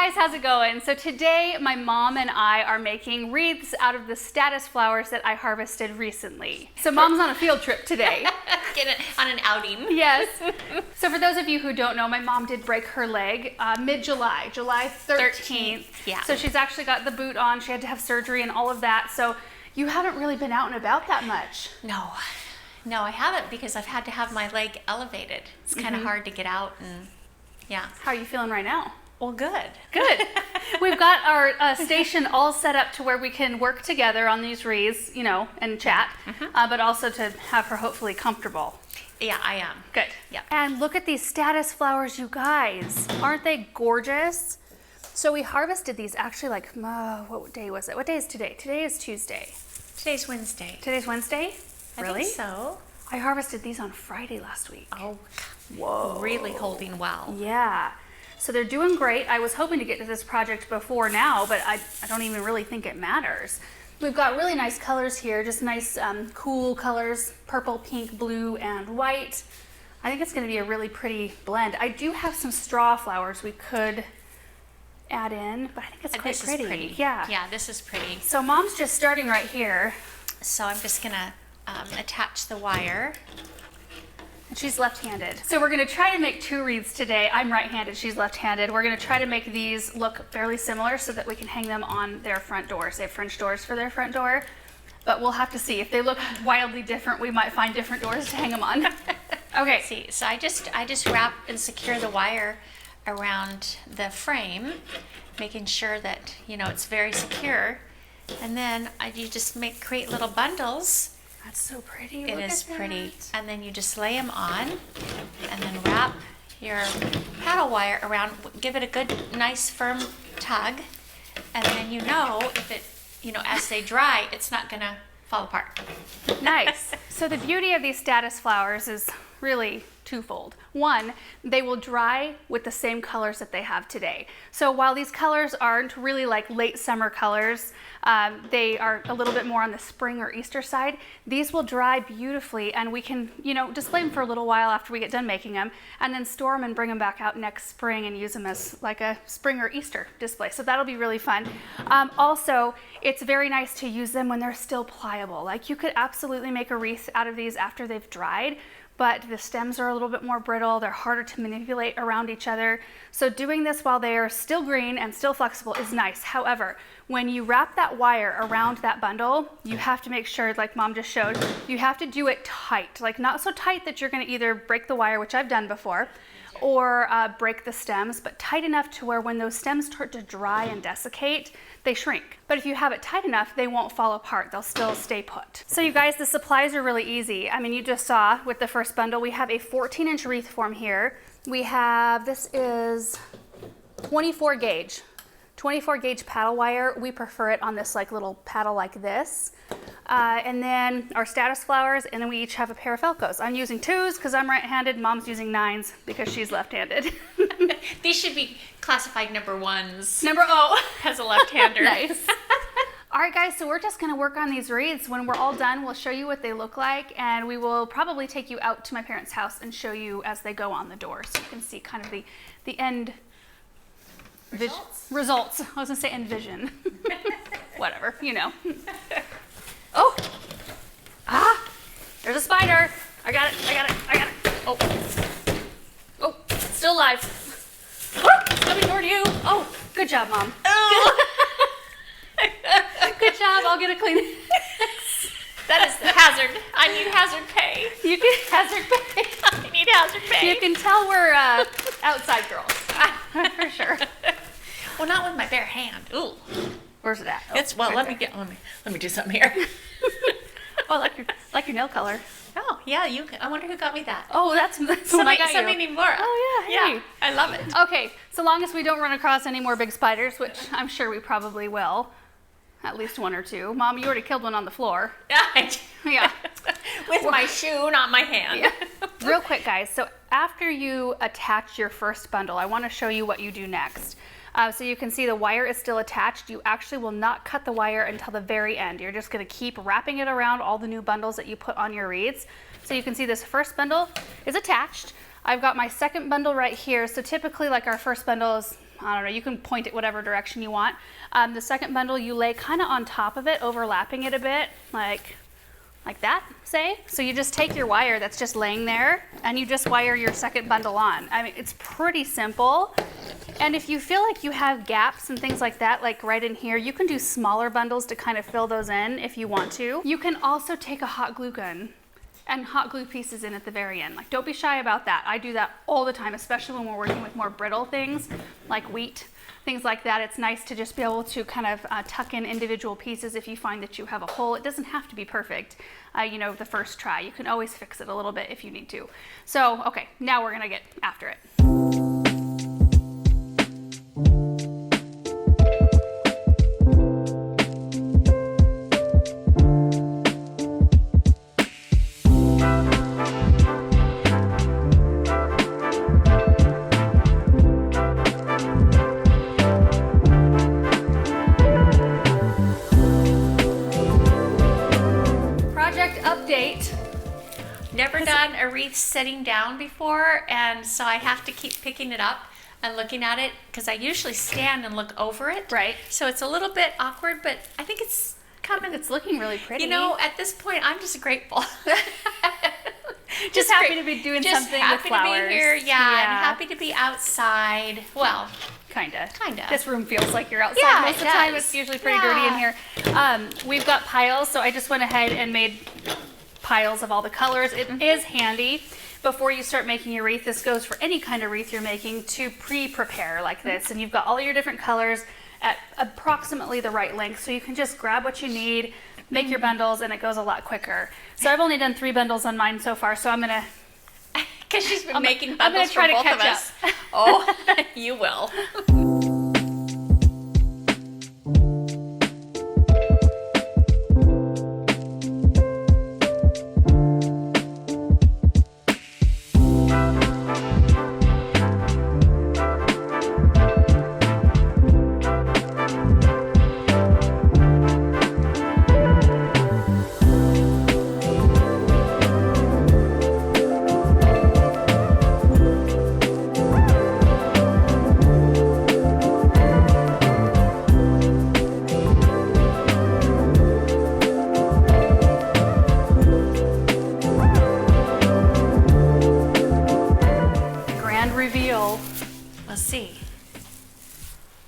guys, how's it going? So today my mom and I are making wreaths out of the statice flowers that I harvested recently. So mom's on a field trip today. On an outing. Yes. So for those of you who don't know, my mom did break her leg mid-July, July 13th. Yeah. So she's actually got the boot on. She had to have surgery and all of that. So you haven't really been out and about that much. No, I haven't because I've had to have my leg elevated. It's kind of hard to get out and yeah. How are you feeling right now? Well, good. Good. We've got our station all set up to where we can work together on these wreaths, you know, and chat, but also to have her hopefully comfortable. Yeah, I am. Good. Yeah. And look at these statice flowers, you guys. Aren't they gorgeous? So we harvested these actually like, what day was it? What day is today? Today is Tuesday. Today's Wednesday. Today's Wednesday? Really? I think so. I harvested these on Friday last week. Oh, whoa. Really holding well. Yeah. So they're doing great. I was hoping to get to this project before now, but I don't even really think it matters. We've got really nice colors here, just nice cool colors, purple, pink, blue, and white. I think it's gonna be a really pretty blend. I do have some straw flowers we could add in, but I think it's quite pretty. Is pretty. Yeah. Yeah, this is pretty. So mom's just starting right here. So I'm just gonna attach the wire. And she's left-handed. So we're gonna try to make two wreaths today. I'm right-handed, she's left-handed. We're gonna try to make these look fairly similar so that we can hang them on their front doors. They have French doors for their front door, but we'll have to see. If they look wildly different, we might find different doors to hang them on. Okay. Let's see, so I just wrap and secure the wire around the frame, making sure that, you know, it's very secure. And then you just create little bundles. That's so pretty. It is pretty. And then you just lay them on and then wrap your paddle wire around, give it a good, nice, firm tug. And then you know if it, you know, as they dry, it's not gonna fall apart. Nice. So the beauty of these statice flowers is really twofold. One, they will dry with the same colors that they have today. So while these colors aren't really like late summer colors, they are a little bit more on the spring or Easter side, these will dry beautifully and we can, you know, display them for a little while after we get done making them and then store them and bring them back out next spring and use them as like a spring or Easter display. So that'll be really fun. Also, it's very nice to use them when they're still pliable. Like you could absolutely make a wreath out of these after they've dried, but the stems are a little bit more brittle. They're harder to manipulate around each other. So doing this while they are still green and still flexible is nice. However, when you wrap that wire around that bundle, you have to make sure, like mom just showed, you have to do it tight. Like not so tight that you're gonna either break the wire, which I've done before, or break the stems, but tight enough to where when those stems start to dry and desiccate, they shrink. But if you have it tight enough, they won't fall apart. They'll still stay put. So you guys, the supplies are really easy. I mean, you just saw with the first bundle, we have a 14-inch wreath form here. We have, this is 24 gauge paddle wire. We prefer it on this like little paddle like this. And then our statice flowers, and then we each have a pair of Velcros. I'm using 2s because I'm right-handed. Mom's using 9s because she's left-handed. These should be classified number 1s. Number O. As a left-hander. Nice. All right, guys, so we're just gonna work on these wreaths. When we're all done, we'll show you what they look like, and we will probably take you out to my parents' house and show you as they go on the door, so you can see kind of the end results. I was gonna say end vision. Whatever, you know. Oh, there's a spider. I got it. Oh, still alive. It's coming toward you. Oh, good job, Mom. Oh. Good job, I'll get a clean. That is the hazard. I need hazard pay. You can hazard pay. I need hazard pay. You can tell we're outside girls, for sure. Well, not with my bare hand. Ooh. Where's it at? Oh, It's well. right Let me do something here. Oh, like your nail color. Oh yeah, I wonder who got me that. Oh, that's what I got somebody you. named Laura. Oh yeah, hey. Yeah, I love it. Okay, so long as we don't run across any more big spiders, which I'm sure we probably will. At least 1 or 2. Mom, you already killed one on the floor. Yeah. With my shoe, not my hand. Yeah. Real quick, guys. So after you attach your first bundle, I want to show you what you do next. So you can see the wire is still attached. You actually will not cut the wire until the very end. You're just going to keep wrapping it around all the new bundles that you put on your wreaths. So you can see this first bundle is attached. I've got my second bundle right here. So typically, like our first bundle is I don't know, you can point it whatever direction you want. The second bundle you lay kind of on top of it, overlapping it a bit, like that, say. So you just take your wire that's just laying there and you just wire your second bundle on. I mean, it's pretty simple. And if you feel like you have gaps and things like that, like right in here, you can do smaller bundles to kind of fill those in if you want to. You can also take a hot glue gun and hot glue pieces in at the very end. Like, don't be shy about that. I do that all the time, especially when we're working with more brittle things like wheat, things like that. It's nice to just be able to kind of tuck in individual pieces if you find that you have a hole. It doesn't have to be perfect, you know, the first try. You can always fix it a little bit if you need to. So, okay, now we're gonna get after it. Never done a wreath sitting down before, and so I have to keep picking it up and looking at it because I usually stand and look over it. Right. So it's a little bit awkward, but I think it's coming. It's looking really pretty. You know, at this point, I'm just grateful. just happy to be doing something with flowers. Just happy to be here, yeah, and happy to be outside. Well, Kinda. Kinda. This room feels like you're outside Yeah, most of the time. It's usually pretty dirty in here. We've got piles, so I just went ahead and made piles of all the colors. It is handy before you start making your wreath. This goes for any kind of wreath you're making to pre-prepare like this. And you've got all your different colors at approximately the right length. So you can just grab what you need, make your bundles, and it goes a lot quicker. So I've only done 3 bundles on mine so far, so I'm gonna... Because she's been making bundles I'm gonna try for to both catch of us. Oh, you will. Let's see.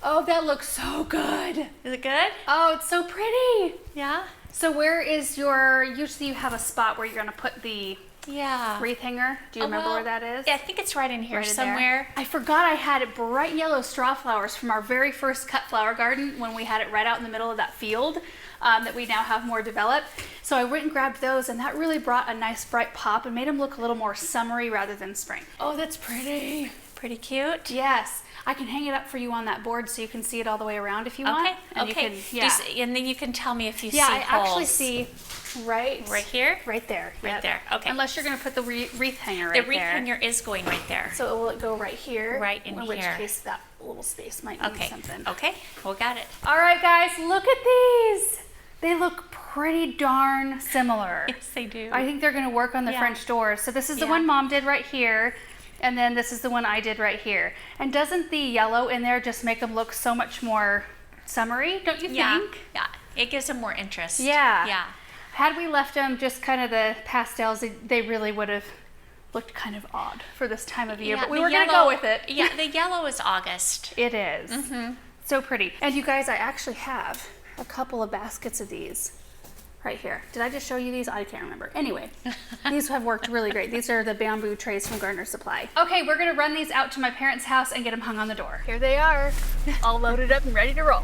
Oh, that looks so good. Is it good? Oh, it's so pretty. Yeah. So where is your, usually you have a spot where you're gonna put the Yeah. wreath hanger. Do you remember where that is? Yeah, I think it's right in here Right in somewhere. there. I forgot I had bright yellow straw flowers from our very first cut flower garden when we had it right out in the middle of that field that we now have more developed. So I went and grabbed those, and that really brought a nice bright pop and made them look a little more summery rather than spring. Oh, that's pretty. Pretty cute. Yes. I can hang it up for you on that board so you can see it all the way around if you want. Okay. And Okay. You can, yeah. And then you can tell me if you see I holes. actually see right here. Right there. Right Yep. there. Okay. Unless you're going to put the wreath hanger right The there. wreath hanger is going right there. So will it go right here? Right in which here. case that little space might mean Okay. something. Okay. We got it. All right, guys, look at these. They look pretty darn similar. Yes, they do. I think they're going to work on the Yeah. French doors. So this is the Yeah. one Mom did right here. And then this is the one I did right here. And doesn't the yellow in there just make them look so much more summery, don't you think? Yeah. It gives them more interest. Yeah. Yeah. Had we left them just kind of the pastels, they really would have looked kind of odd for this time of year. Yeah, But we the were going to yellow- go with it. Yeah, the yellow is August. It is. So pretty. And you guys, I actually have a couple of baskets of these right here. Did I just show you these? I can't remember. Anyway, these have worked really great. These are the bamboo trays from Gardener Supply. Okay, we're gonna run these out to my parents' house and get them hung on the door. Here they are, all loaded up and ready to roll.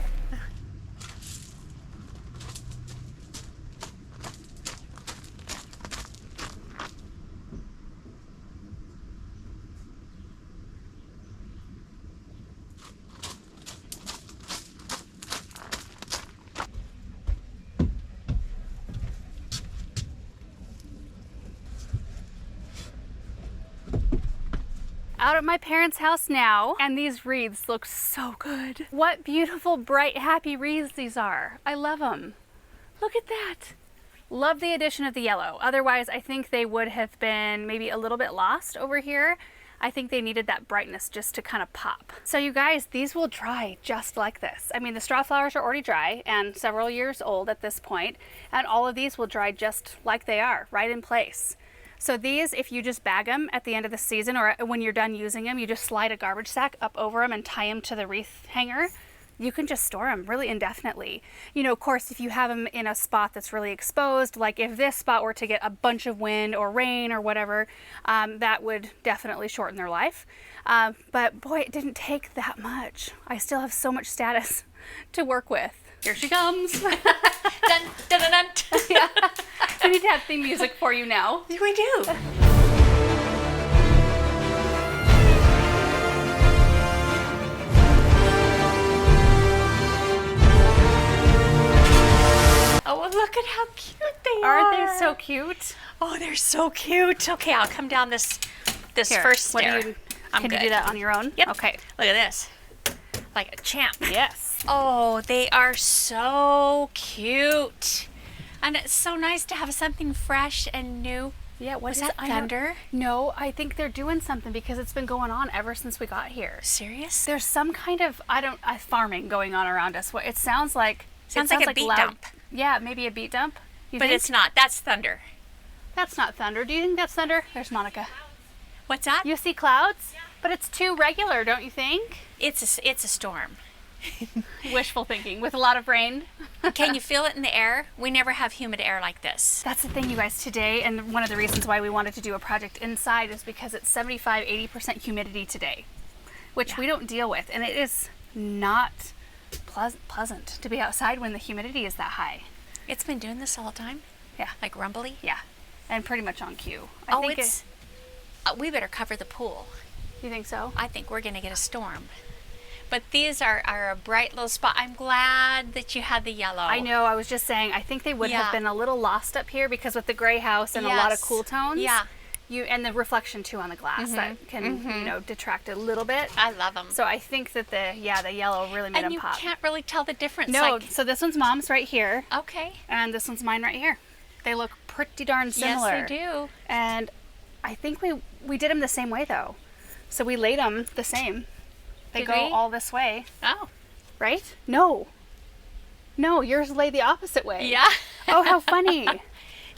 Out at my parents' house now, and these wreaths look so good. What beautiful, bright, happy wreaths these are. I love them. Look at that. Love the addition of the yellow. Otherwise, I think they would have been maybe a little bit lost over here. I think they needed that brightness just to kind of pop. So you guys, these will dry just like this. I mean, the straw flowers are already dry and several years old at this point, and all of these will dry just like they are, right in place. So these, if you just bag them at the end of the season or when you're done using them, you just slide a garbage sack up over them and tie them to the wreath hanger. You can just store them really indefinitely. You know, of course, if you have them in a spot that's really exposed, like if this spot were to get a bunch of wind or rain or whatever, that would definitely shorten their life. But boy, it didn't take that much. I still have so much Statice to work with. Here she comes. Dun, dun, dun, dun. Yeah. We need to have theme music for you now. We do. Oh, well, look at how cute they are. Aren't they so cute? Oh, they're so cute. Okay, I'll come down this Here, first stair. Can you do that on your own? Yep. Okay. Look at this. Like a champ. Yes. Oh, they are so cute. And it's so nice to have something fresh and new. Yeah, what Was is that it? I don't- thunder? No, I think they're doing something because it's been going on ever since we got here. Serious? There's some kind of farming going on around us. What it sounds like? Sounds like a beat loud, dump. Yeah, maybe a beat dump. You But think? it's not. That's thunder. That's not thunder. Do you think that's thunder? There's Monica. What's that? You see clouds? But it's too regular, don't you think? It's a storm. Wishful thinking with a lot of rain. Can you feel it in the air? We never have humid air like this. That's the thing, you guys, today, and one of the reasons why we wanted to do a project inside is because it's 75-80% humidity today, which we don't deal with, and it is not pleasant to be outside when the humidity is that high. It's been doing this all the time? Yeah. Like rumbly? Yeah, and pretty much on cue. We better cover the pool. You think so? I think we're going to get a storm. But these are a bright little spot. I'm glad that you had the yellow. I know, I was just saying, I think they would have been a little lost up here because with the gray house and a lot of cool tones. Yeah. And the reflection too on the glass that can, you know, detract a little bit. I love them. So I think that the yellow really made And them you pop. can't really tell the difference. No, so this one's Mom's right here, Okay. and this one's mine right here. They look pretty darn similar. Yes, they do. And I think we did them the same way though. So we laid them the same. They Did go we? all this way, Oh. right? No, yours lay the opposite way. Yeah. Oh, how funny.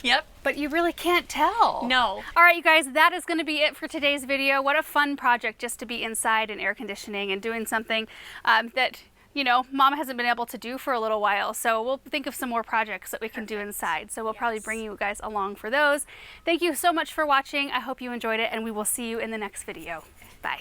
Yep. But you really can't tell. No. All right, you guys, that is going to be it for today's video. What a fun project just to be inside and air conditioning and doing something that, you know, Mom hasn't been able to do for a little while. So we'll think of some more projects that we can do inside. So we'll probably bring you guys along for those. Thank you so much for watching. I hope you enjoyed it, and we will see you in the next video. Bye.